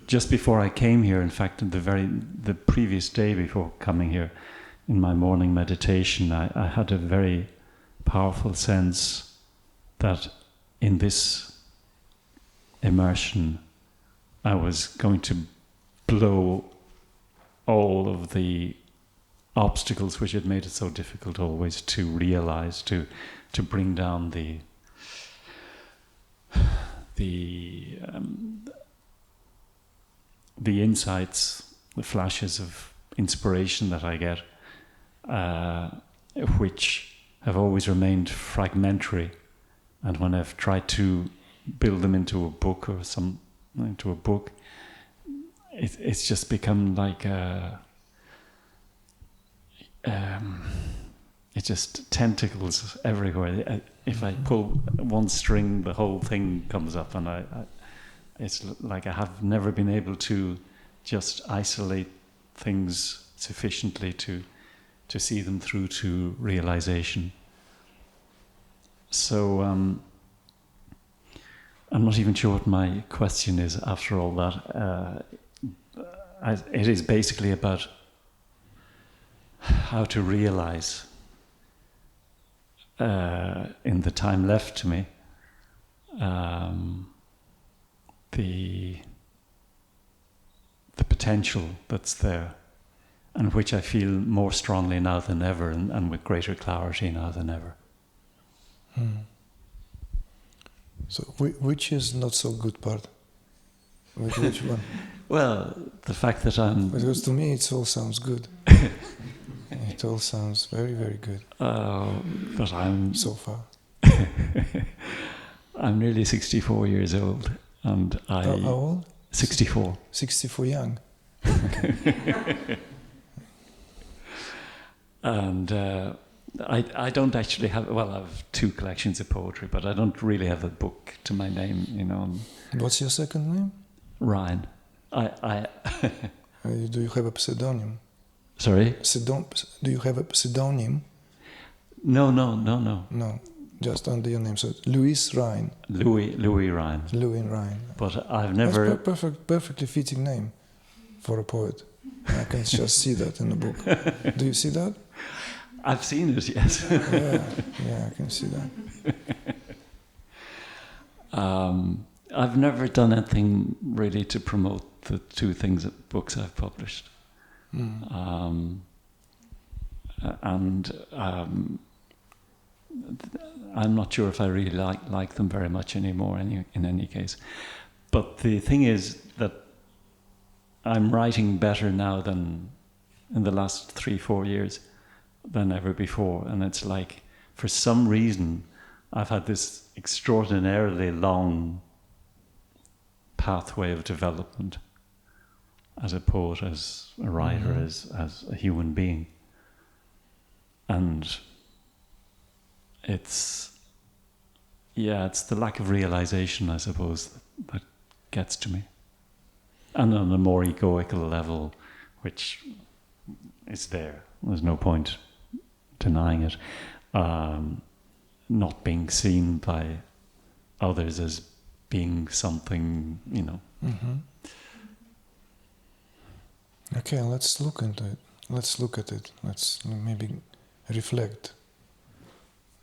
just before I came here, in fact, the previous day before coming here, in my morning meditation, I had a very powerful sense that in this immersion, I was going to blow all of the obstacles which had made it so difficult always to realize, to bring down the insights, the flashes of inspiration that I get, which have always remained fragmentary, and when I've tried to build them into a book it's just become like it just tentacles everywhere. If I pull one string, the whole thing comes up, and it's like I have never been able to just isolate things sufficiently to see them through to realization. So I'm not even sure what my question is after all that. It is basically about how to realize in the time left to me the potential that's there, and which I feel more strongly now than ever, and with greater clarity now than ever. So which is not so good part? Which one? Well, the fact that I'm... Because to me it all sounds good. It all sounds very, very good. But I'm... So far. I'm nearly 64 years old, and I... How old? 64. 64 young. Okay. And I don't actually have... Well, I have 2 collections of poetry, but I don't really have a book to my name, you know. What's your second name? Ryan. Do you have a pseudonym? Sorry? Do you have a pseudonym? No. No, just under your name. So Louis Ryan. Louis Ryan. Louis Ryan. But I've never... That's perfectly fitting name for a poet. I can just see that in the book. Do you see that? I've seen it, yes. yeah, I can see that. I've never done anything really to promote the 2 books I've published. I'm not sure if I really like them very much anymore in any case. But the thing is that I'm writing better now than in the last 3-4 years than ever before. And it's like, for some reason, I've had this extraordinarily long pathway of development as a poet, as a writer, as a human being. And it's the lack of realization, I suppose, that gets to me. And on a more egoical level, which is there. There's no point denying it. Not being seen by others as being something, you know. Okay, let's look into it. Let's look at it. Let's maybe reflect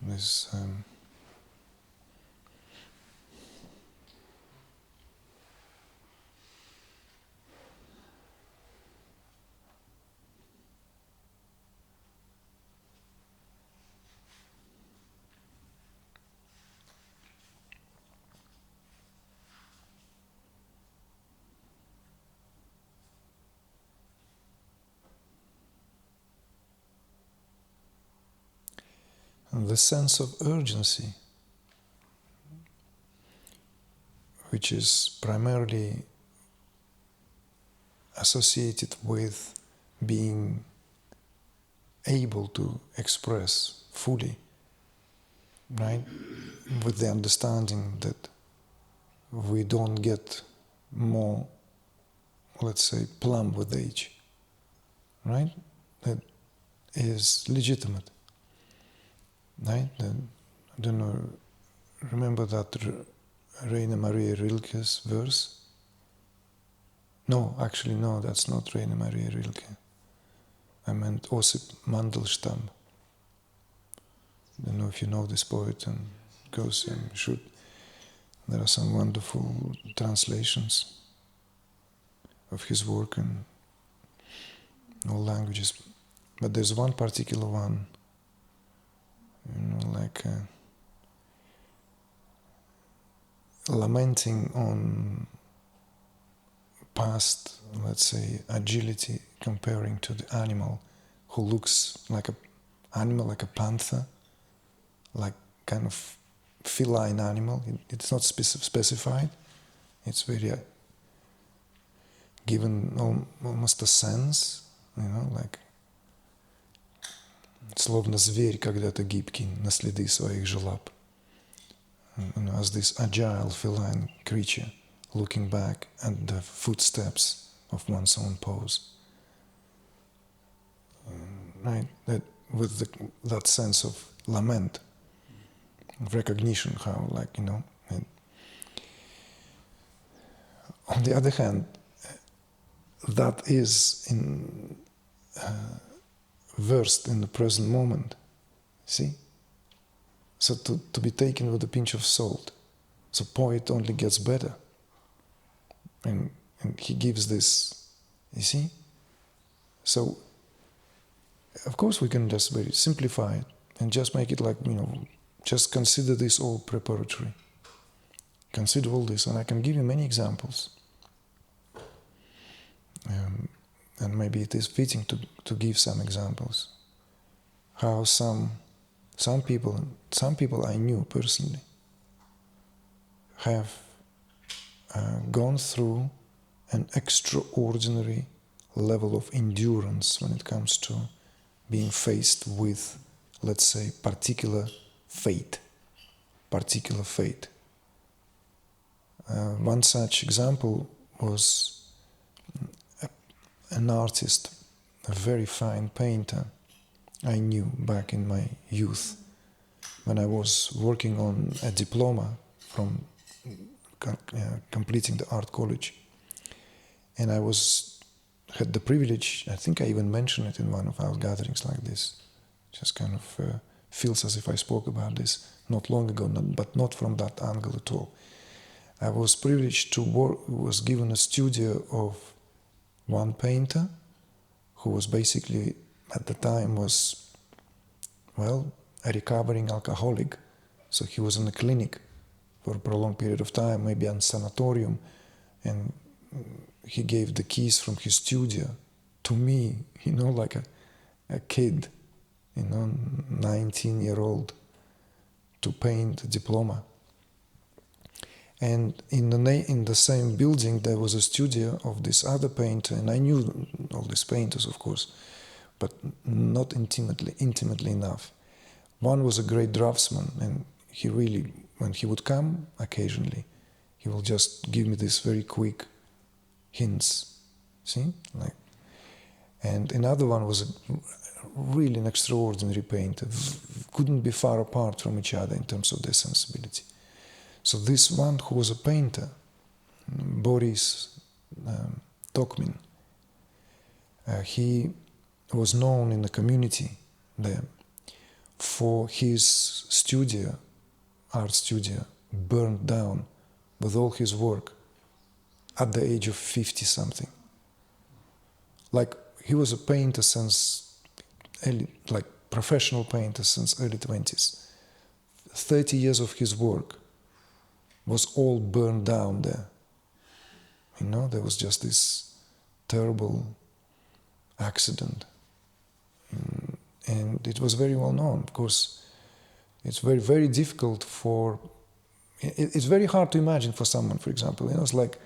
this. The sense of urgency, which is primarily associated with being able to express fully, right? With the understanding that we don't get more, let's say, plumb with age, right? That is legitimate. Right? I don't know, remember that Rainer Maria Rilke's verse? No, actually, no, that's not Rainer Maria Rilke. I meant Osip Mandelstam. I don't know if you know this poet, and goes and should. There are some wonderful translations of his work in all languages. But there's one particular one, like lamenting on past, let's say, agility, comparing to the animal who looks like an animal, like a panther, like kind of feline animal. It's not specified. It's very given almost a sense, like словно зверь когда-то гибкий на следы своих же лап. As this agile feline creature looking back at the footsteps of one's own pose. Right? That with that sense of lament, of recognition, how, like, and on the other hand, that is versed in the present moment. See? So to be taken with a pinch of salt. So poet only gets better. And he gives this, you see? So, of course, we can just very simplify it and just make it like, just consider this all preparatory. Consider all this, and I can give you many examples. And maybe it is fitting to give some examples. How some people I knew personally have gone through an extraordinary level of endurance when it comes to being faced with, let's say, particular fate. One such example was an artist, a very fine painter I knew back in my youth when I was working on a diploma from completing the art college. And I had the privilege, I think I even mentioned it in one of our gatherings like this, just kind of feels as if I spoke about this not long ago, but not from that angle at all. I was privileged to work, was given a studio of one painter who was basically, at the time, was, well, a recovering alcoholic. So he was in a clinic for a prolonged period of time, maybe on sanatorium, and he gave the keys from his studio to me, like a kid, 19-year-old, to paint a diploma. And in the same building there was a studio of this other painter, and I knew all these painters, of course, but not intimately enough. One was a great draftsman, and he really, when he would come occasionally, he will just give me these very quick hints, see? And another one was really an extraordinary painter, couldn't be far apart from each other in terms of their sensibility. So this one who was a painter, Boris Tokmin, he was known in the community there for his studio, art studio, burned down with all his work at the age of 50-something. Like, he was a painter since professional painter since early 20s. 30 years of his work was all burned down there. There was just this terrible accident. And it was very well known. Of course, it's very, very difficult it's very hard to imagine for someone, for example. It's like,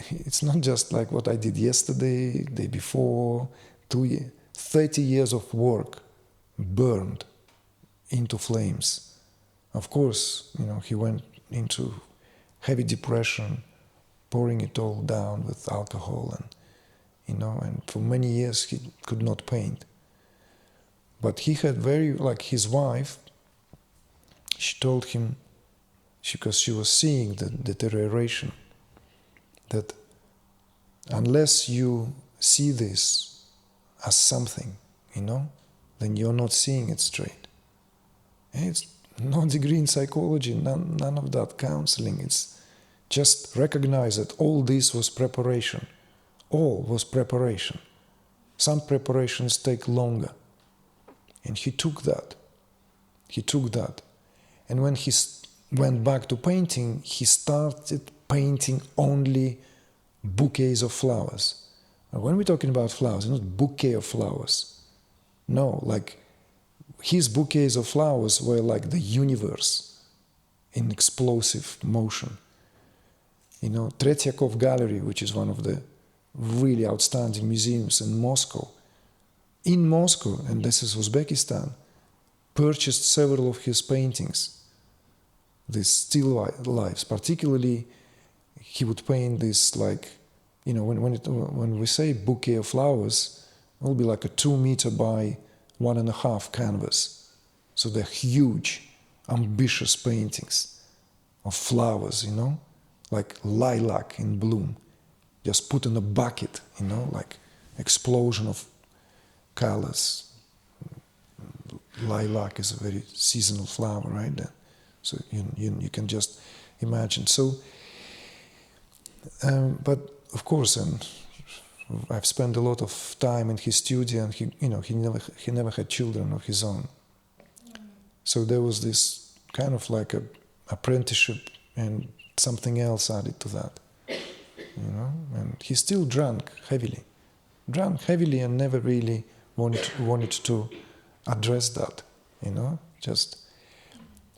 it's not just like what I did yesterday, day before, 30 years of work burned into flames. Of course, he went into heavy depression, pouring it all down with alcohol, and for many years he could not paint. But he had his wife, she told him, because she was seeing the deterioration, that unless you see this as something, then you're not seeing it straight. And it's no degree in psychology, none of that counseling. It's just recognize that all this was preparation. All was preparation. Some preparations take longer. And he took that. And when he went back to painting, he started painting only bouquets of flowers. Now, when we're talking about flowers, it's not bouquet of flowers. No, like his bouquets of flowers were like the universe in explosive motion. Tretyakov Gallery, which is one of the really outstanding museums in Moscow, and this is Uzbekistan, purchased several of his paintings, these still lifes. Particularly, he would paint this when we say bouquet of flowers, it will be like a 2 meter by 1.5 canvas. So they're huge, ambitious paintings of flowers, like lilac in bloom, just put in a bucket, like explosion of colors. Lilac is a very seasonal flower, right? So you can just imagine. So, but of course, and I've spent a lot of time in his studio, and he never had children of his own. So there was this kind of like a apprenticeship and something else added to that, And he still drank heavily, and never really wanted to address that,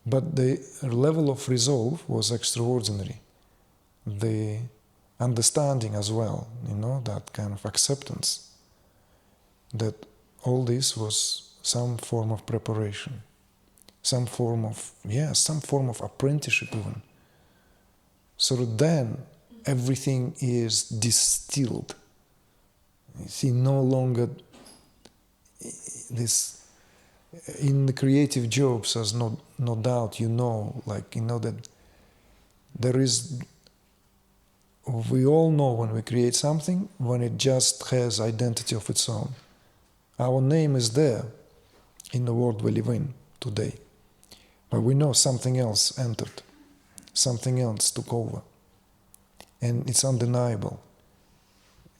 But the level of resolve was extraordinary. The understanding as well, that kind of acceptance that all this was some form of preparation, some form of apprenticeship even. So that then everything is distilled. You see, no longer this. In the creative jobs, as no doubt that there is. We all know when we create something, when it just has identity of its own. Our name is there in the world we live in today, but we know something else entered, something else took over, and it's undeniable,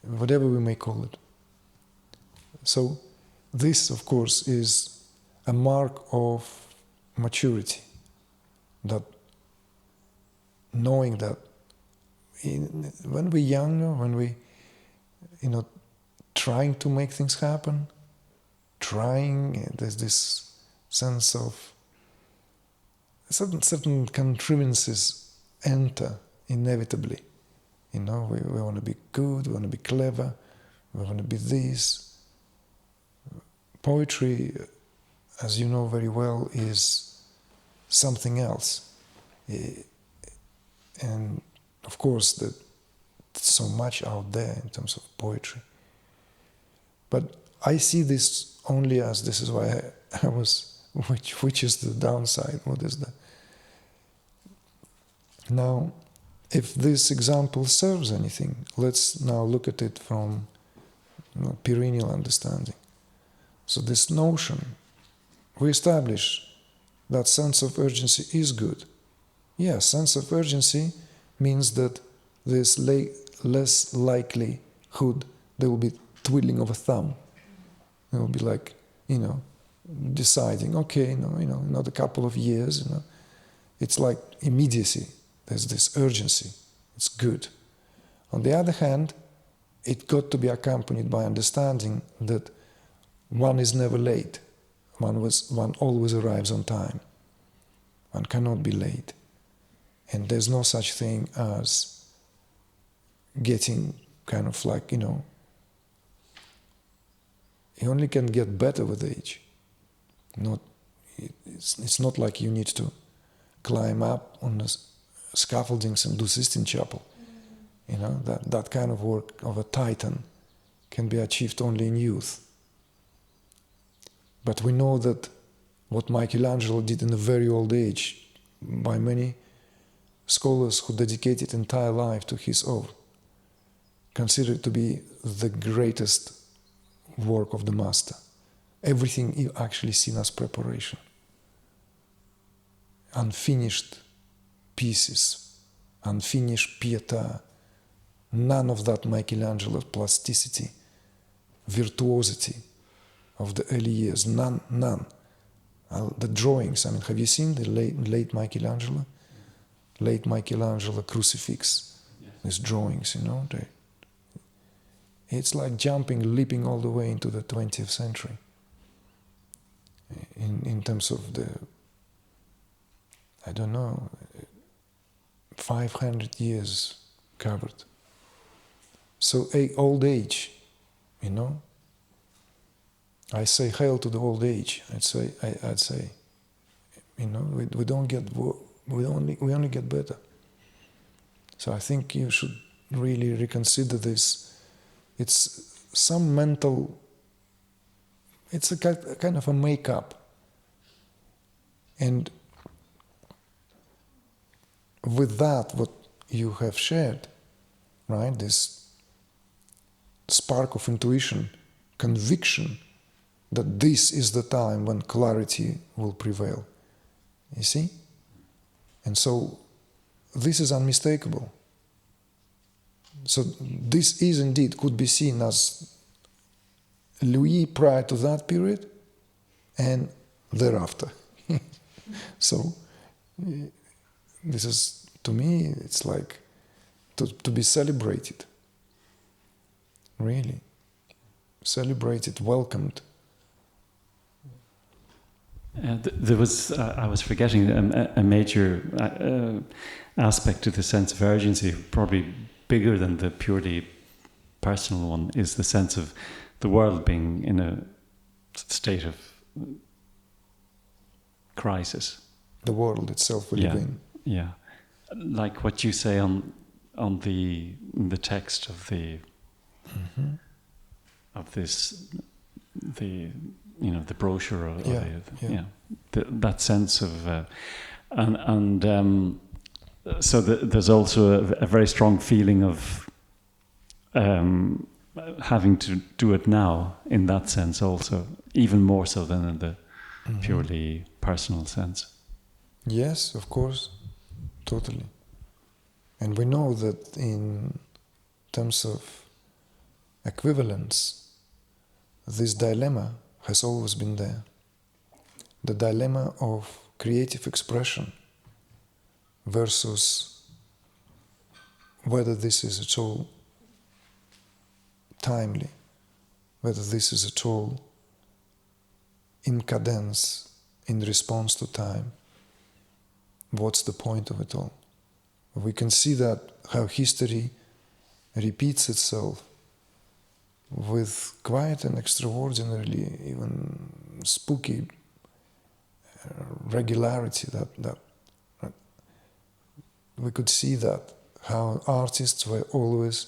whatever we may call it. So this, of course, is a mark of maturity, that knowing that when we're younger, when we, trying to make things happen, there's this sense of certain contrivances enter inevitably. We want to be good, we want to be clever, we want to be this. Poetry, as you know very well, is something else. And of course, there's so much out there in terms of poetry. But I see this only as, this is why I was, which is the downside, what is the... Now, if this example serves anything, let's now look at it from perennial understanding. So this notion, we establish that sense of urgency is good. Yes, sense of urgency means that there's less likelihood there will be twiddling of a thumb. It will be like, deciding, okay, another couple of years, It's like immediacy. There's this urgency. It's good. On the other hand, it got to be accompanied by understanding that one is never late. One always arrives on time. One cannot be late. And there's no such thing as getting kind of like, you only can get better with age. It's not like you need to climb up on the scaffoldings and do Sistine Chapel. That kind of work of a titan can be achieved only in youth. But we know that what Michelangelo did in a very old age, by many scholars who dedicated entire life to his own, consider it to be the greatest work of the master. Everything you actually seen as preparation. Unfinished pieces, unfinished pietà, none of that Michelangelo plasticity, virtuosity of the early years, none. The drawings, I mean, have you seen the late Michelangelo? Late Michelangelo crucifix, these drawings, it's like leaping all the way into the 20th century in terms of the, 500 years covered. So old age, I say hail to the old age. I'd say, we don't get we only get better. So I think you should really reconsider this. It's some mental. It's a kind of a make-up, and with that, what you have shared, right? This spark of intuition, conviction that this is the time when clarity will prevail. You see? And so this is unmistakable. So this is indeed, could be seen as Louis prior to that period and thereafter. So this is, to me, it's like to be celebrated. Really. Celebrated, welcomed. There was, I was forgetting a major aspect to the sense of urgency, probably bigger than the purely personal one, is the sense of the world being in a state of crisis. The world itself we live in. Yeah, like what you say on the text of the of this the brochure or that sense of so there's also a very strong feeling of having to do it now in that sense also, even more so than in the purely personal sense. Yes, of course, totally. And we know that in terms of equivalence, this dilemma has always been there. The dilemma of creative expression versus whether this is at all timely, whether this is at all in cadence, in response to time. What's the point of it all? We can see that how history repeats itself with quite an extraordinarily, even spooky regularity that we could see that how artists were always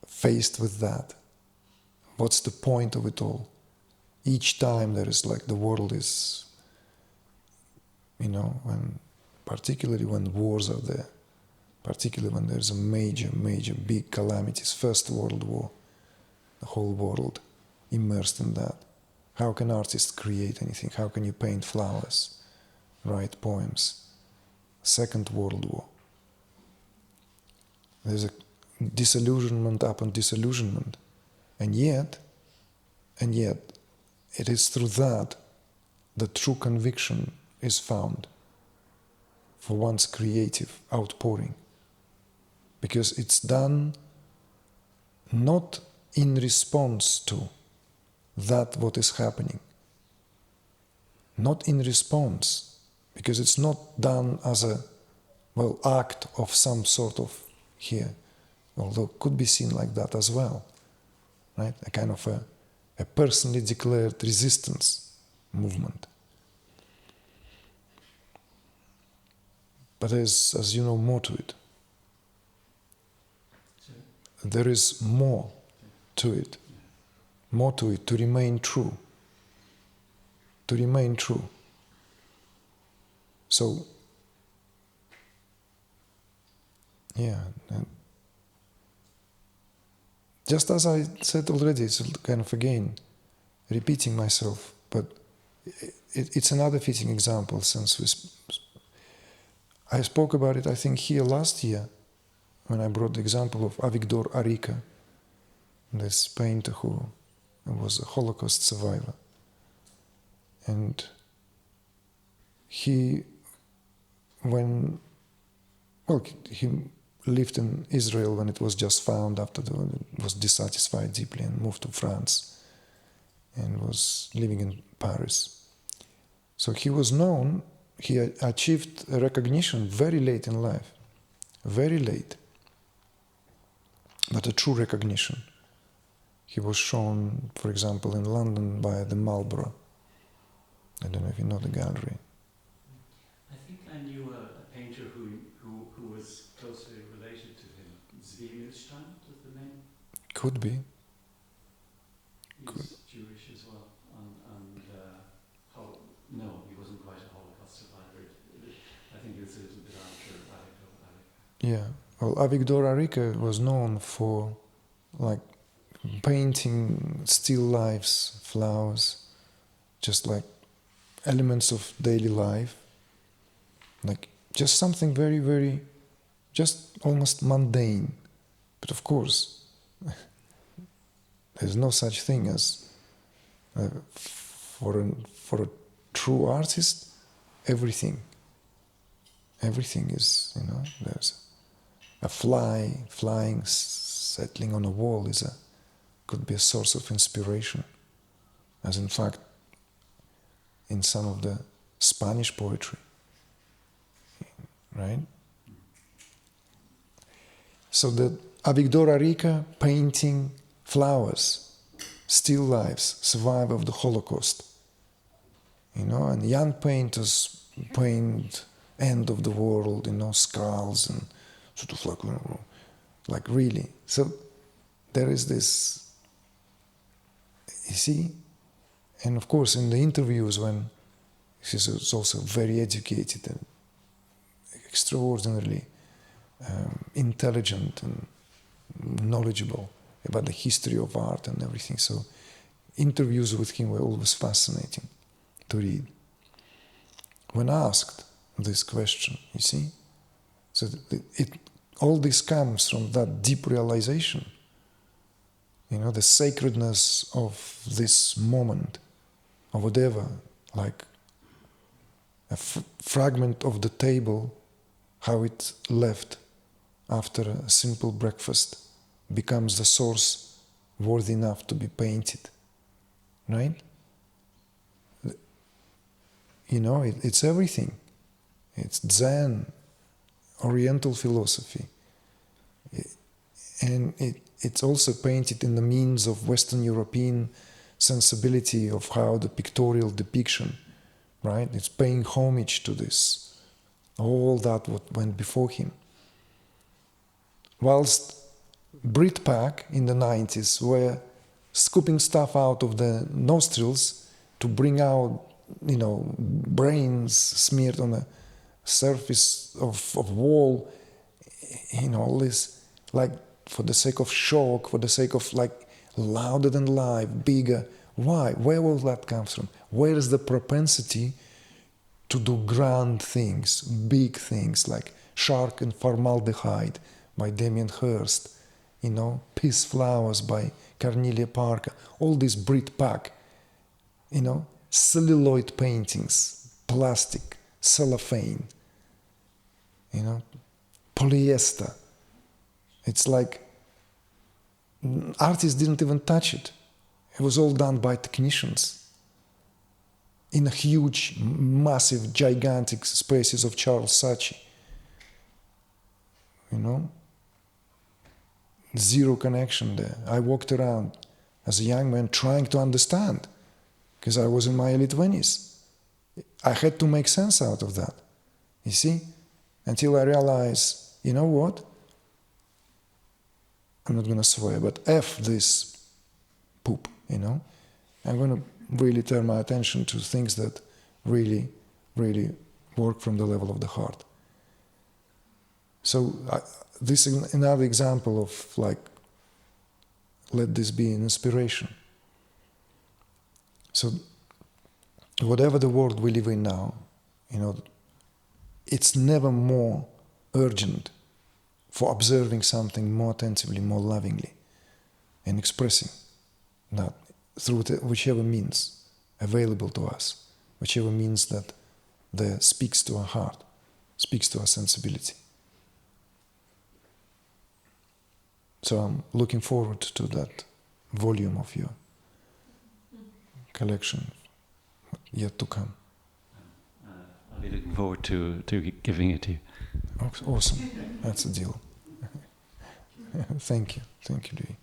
faced with that. What's the point of it all? Each time there is like the world is, particularly when wars are there, particularly when there's a major big calamities, First World War, the whole world immersed in that. How can artists create anything? How can you paint flowers, write poems? Second World War. There's a disillusionment upon disillusionment. And yet, it is through that the true conviction is found for one's creative outpouring. Because it's done not in response to that what is happening. Not in response, because it's not done as a, act of some sort of here, although it could be seen like that as well, right? A kind of a personally declared resistance movement. But there's, as you know, more to it. There is more to it. More to it, to remain true. To remain true. So, just as I said already, it's kind of again repeating myself, but it's another fitting example since I spoke about it, I think, here last year when I brought the example of Avigdor Arica, this painter who was a Holocaust survivor. And he lived in Israel when it was just found after was dissatisfied deeply and moved to France and was living in Paris. So he was known, he achieved a recognition very late in life, very late, but a true recognition. He was shown, for example, in London by the Marlborough. I don't know if you know the gallery. I think I knew a painter who was closely related to him. Zwiebelstein was the name? Could be. He was Jewish as well. No, he wasn't quite a Holocaust survivor. I think it's a little bit after Avigdor Arica. Yeah. Well, Avigdor Arica was known for like painting still lifes, flowers, just like elements of daily life, like just something very, very, just almost mundane. But of course, there's no such thing as for a true artist, everything is, there's a fly flying, settling on a wall could be a source of inspiration, as in fact in some of the Spanish poetry, right? So the Avigdor Arica painting flowers, still lives, survival of the Holocaust, and young painters paint end of the world, skulls and sort of like really. So there is this, you see, and of course in the interviews when he's also very educated and extraordinarily intelligent and knowledgeable about the history of art and everything. So interviews with him were always fascinating to read. When asked this question, you see, so all this comes from that deep realization, the sacredness of this moment, or whatever, like a fragment of the table, how it left after a simple breakfast becomes the source worthy enough to be painted, right? It's everything. It's Zen, Oriental philosophy. And it's also painted in the means of Western European sensibility of how the pictorial depiction, right? It's paying homage to this, all that what went before him. Whilst Britpack in the 90s were scooping stuff out of the nostrils to bring out, brains smeared on the surface of wall, all this, like for the sake of shock, for the sake of like louder than life, bigger. Why? Where will that come from? Where is the propensity to do grand things, big things like Shark and Formaldehyde by Damien Hirst, Peace Flowers by Cornelia Parker, all this Britpack, celluloid paintings, plastic, cellophane, polyester. It's like artists didn't even touch it. It was all done by technicians in a huge, massive, gigantic spaces of Charles Saatchi. Zero connection there. I walked around as a young man trying to understand, because I was in my early 20s. I had to make sense out of that, you see, until I realized, you know what? I'm not going to swear, but F this poop, I'm going to really turn my attention to things that really, really work from the level of the heart. So this is another example of like let this be an inspiration. So, whatever the world we live in now, it's never more urgent for observing something more attentively, more lovingly, and expressing that through whichever means available to us, whichever means that speaks to our heart, speaks to our sensibility. So I'm looking forward to that volume of your collection yet to come. I'll be looking forward to giving it to you. Awesome. That's a deal. Thank you. Thank you, Louis.